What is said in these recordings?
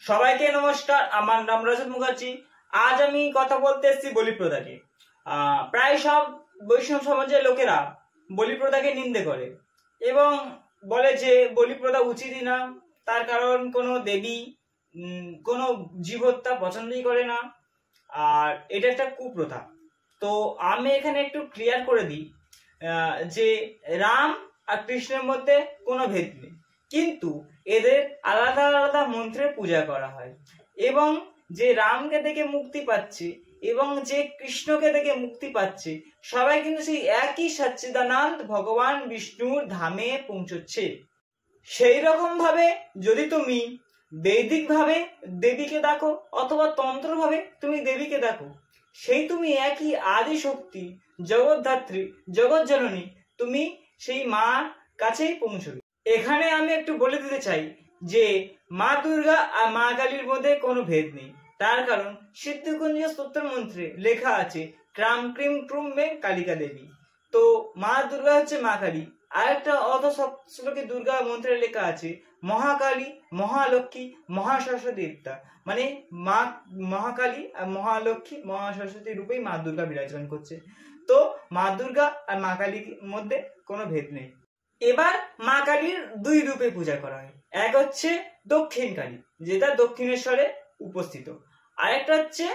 সবাইকে নমস্কার, আমার নাম রজত মুখার্জি। আজ আমি কথা বলতে এসেছি বলি প্রথা নিয়ে। প্রায় সব বৈষ্ণব সমাজের লোকেরা বলি প্রথাকে নিন্দে করে এবং বলে যে বলি প্রথা উচিতই না। তার কারণ কোনো দেবী কোনো জীব হত্যা পছন্দই করে না, আর এটা একটা কুপ্রথা। তো আমি এখানে একটু ক্লিয়ার করে দিই যে রাম আর কৃষ্ণের মধ্যে কোনো ভেদ নেই, কিন্তু এদের আলাদা আলাদা মন্ত্রে পূজা করা হয় এবং যে রামকে দেখে মুক্তি পাচ্ছে এবং যে কৃষ্ণকে দেখে মুক্তি পাচ্ছে সবাই কিন্তু সেই একই সচ্চিদানন্দ ভগবান বিষ্ণুর ধামে পৌঁছচ্ছে। সেই রকম ভাবে যদি তুমি বৈদিক ভাবে দেবীকে দেখো অথবা তন্ত্র ভাবে তুমি দেবীকে দেখো, সেই তুমি একই আদি শক্তি, জগৎধাত্রী, জগৎ জননী, তুমি সেই মা কাছেই পৌঁছবে। এখানে আমি একটু বলে দিতে চাই যে মা দুর্গা আর মা কালীর মধ্যে কোনো ভেদ নেই। তার কারণ সিদ্ধকুঞ্জ স্তোত্র মন্ত্রে লেখা আছে ক্রাম ক্রিম ক্রুম মে কালিকা দেবী। তো মা দুর্গা হচ্ছে মা কালী। আর একটা অর্ধ শ্লোকে দুর্গা মন্ত্রে লেখা আছে মহাকালী, মহালক্ষ্মী, মহাসরস্বতী দেবতা, মানে মা মহাকালী আর মহালক্ষ্মী, মহাসরস্বতী রূপেই মা দুর্গা বিরাজমান করছে। তো মা দুর্গা আর মা কালীর মধ্যে কোনো ভেদ নেই। এবার মা কালীর দুই রূপে পূজা করা হয়। এক হচ্ছে দক্ষিণ কালী, যেটা দক্ষিণেশ্বরে উপস্থিত, আর একটা হচ্ছে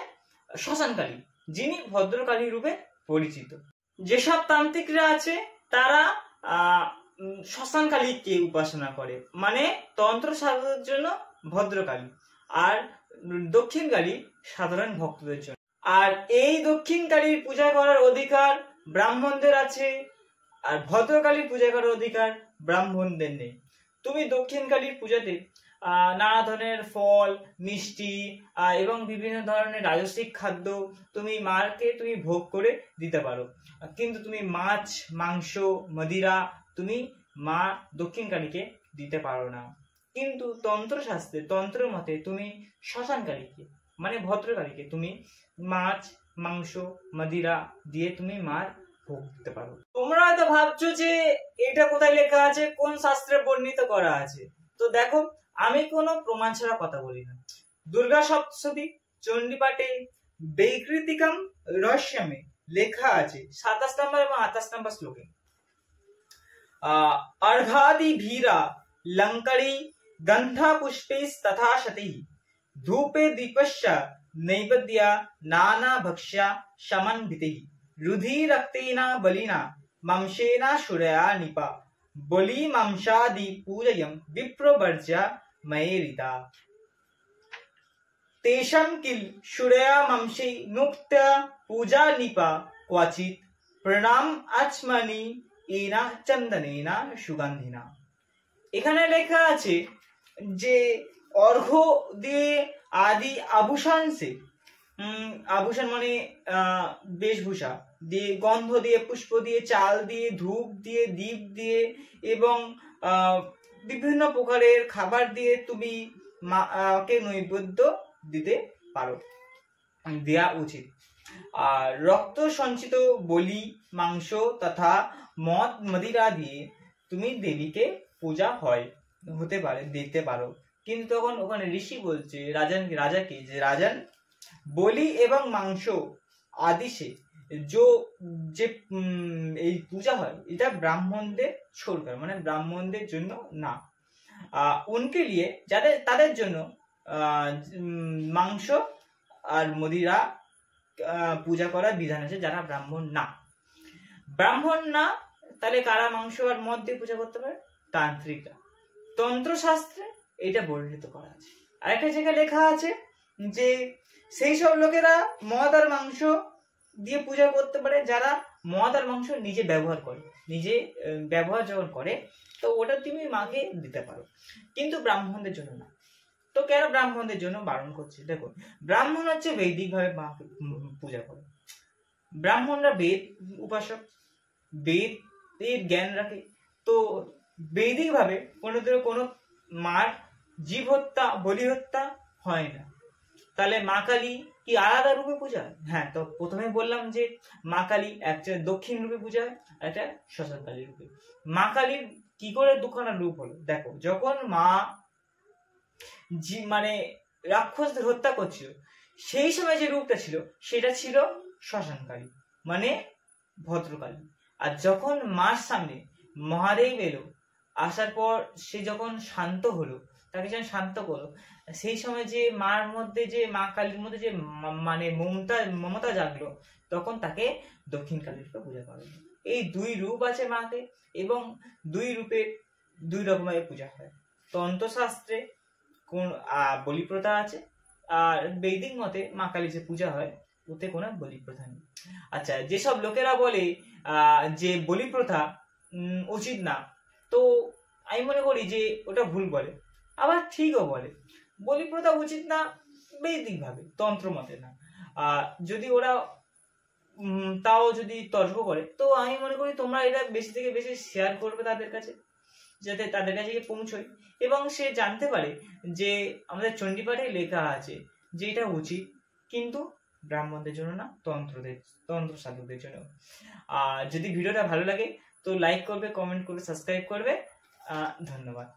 শ্মশান কালী, যিনি ভদ্রকালী রূপে পরিচিত। যেসব তান্ত্রিকরা আছে তারা শ্মশান কালীকে উপাসনা করে, মানে তন্ত্র সাধকের জন্য ভদ্রকালী, আর দক্ষিণ কালী সাধারণ ভক্তদের জন্য। আর এই দক্ষিণ কালীর পূজা করার অধিকার ব্রাহ্মণদের আছে, আর ভদ্রকালীর পূজা করার অধিকার ব্রাহ্মণদের নেই। তুমি দক্ষিণ কালীর পূজাতে নানা ধরনের ফল, মিষ্টি এবং বিভিন্ন ধরনের রাজস্বিক খাদ্য তুমি মাকে তুমি ভোগ করে দিতে পারো, কিন্তু তুমি মাছ, মাংস, মদিরা তুমি মা দক্ষিণ কালীকে দিতে পারো না। কিন্তু তন্ত্রশাস্ত্রে, তন্ত্র মতে তুমি শ্মশান কালীকে মানে ভদ্রকালীকে তুমি মাছ, মাংস, মদিরা দিয়ে তুমি মার ভোগ দিতে পারো। তোমরা হয়তো ভাবছো যে এটা কোথায় লেখা আছে, কোন শাস্ত্রে বর্ণিত করা আছে। তো দেখো, আমি কোনো প্রমাণ ছাড়া কথা বলি না। দুর্গা সপ্তশতী চণ্ডীপাঠে বৈকৃতিকম রহস্যমে লেখা আছে 27 নম্বর এবং 28 নম্বর শ্লোকে अर्घादि भीरा लंकड़ी गंधा पुष्पैः तथा शतैः धूपे दीपश्च नैवेद्या नाना भक्ष्या समन्वितैः रुधिरक्तेन बलिना मांसेन शूरया निपा बलि मांसादि पूजयं विप्रवर्ज्य मयेरिता तेषां किल शूरया मांसे नुक्त पूजा निपा क्वचित् प्रणाम आचमनी एना चंदनेना सुगंधिना। এখানে লেখা আছে যে অর্ঘ্য দিয়ে আদি আভূষণ সে, আভূষণ মানে বেশভূষা দিয়ে, গন্ধ দিয়ে, পুষ্প দিয়ে, চাল দিয়ে, ধূপ দিয়ে, দীপ দিয়ে এবং বিভিন্ন প্রকারের খাবার দিয়ে তুমি মাকে নৈবেদ্য দিতে পারো, দেয়া উচিত। আর রক্ত সঞ্চিত বলি, মাংস তথা মদ মদিরা দিয়ে তুমি দেবীকে পূজা হতে পারে, দিতে পারো। কিন্তু তখন ওখানে ঋষি বলছে রাজাকে যে রাজান বলি এবং মাংস আদি সে যে এই পূজা হয় এটা ব্রাহ্মণদের ছোড়কার, মানে ব্রাহ্মণদের জন্য না। উনকে লিয়ে তাদের জন্য মাংস আর মদিরা পূজা করার বিধান আছে, যারা ব্রাহ্মণ না। ব্রাহ্মণ না তাহলে কারা মাংস আর মদ দিয়ে পূজা করতে পারে? তান্ত্রিকরা। তন্ত্রশাস্ত্রে এটা বর্ণিত করা আছে। আরেকটা জায়গায় লেখা আছে যে সেই সব লোকেরা মদ আর মাংস দিয়ে পূজা করতে পারে যারা মদ আর মাংস নিজে ব্যবহার করে, নিজে ব্যবহার যখন করে তো ওটা তুমি মাকে দিতে পারো, কিন্তু ব্রাহ্মণদের জন্য না। তো কেন ব্রাহ্মণদের জন্য বারণ করছে? দেখো, ব্রাহ্মণ হচ্ছে বৈদিক ভাবে মাকে পূজা করে। ব্রাহ্মণরা বেদ উপাসক, বেদের জ্ঞান রাখে। তো বৈদিক ভাবে কোনো মার জীব হত্যা, বলি হত্যা হয় না। তাহলে মা কালী কি আলাদা রূপে পূজা হয়? হ্যাঁ, তো প্রথমে বললাম যে মা কালী একটা দক্ষিণ রূপে পূজা হয়, একটা শ্মশান কালী রূপে। মা কালীর কি করে দুখানা রূপ হলো? দেখো, যখন মা মানে রাক্ষসদের হত্যা করছিল, সেই সময় যে রূপটা ছিল সেটা ছিল শ্মশানকালী, মানে ভদ্রকালী। আর যখন মার সামনে মহাদেব এলো, আসার পর সে যখন শান্ত হলো, তাকে যখন শান্ত করলো, সেই সময় যে মার মধ্যে, যে মা কালীর মধ্যে যে মানে মমতা জাগলো, তখন তাকে দক্ষিণ কালী রূপে পূজা করা হয়। এই দুই রূপ আছে মাকে, এবং দুই রূপে দুই রকমের পূজা হয়। তন্ত্রশাস্ত্রে কোন বলি প্রথা আছে, আর বৈদিক মতে মা কালী যে পূজা হয় ওতে কোনো বলি প্রথা নেই। আচ্ছা, যেসব লোকেরা বলে যে বলি প্রথা উচিত না, তো আমি মনে করি যে ওটা ভুল বলে, আবার ঠিকও বলে। বলি প্রথা উচিত না বৈদিক ভাবে, তন্ত্র মতে না। যদি ওরা তাও যদি তর্ক করে, তো আমি মনে করি তোমরা এটা বেশি থেকে বেশি শেয়ার করবে তাদের কাছে, যাতে তাদের কাছে গিয়ে পৌঁছয় এবং সে জানতে পারে যে আমাদের চণ্ডীপাঠে লেখা আছে যে এটা উচিত, কিন্তু ব্রাহ্মণদের জন্য না, তন্ত্র সাধকদের জন্য। যদি ভিডিওটা ভালো লাগে তো লাইক করবে, কমেন্ট করবে, সাবস্ক্রাইব করবে। ধন্যবাদ।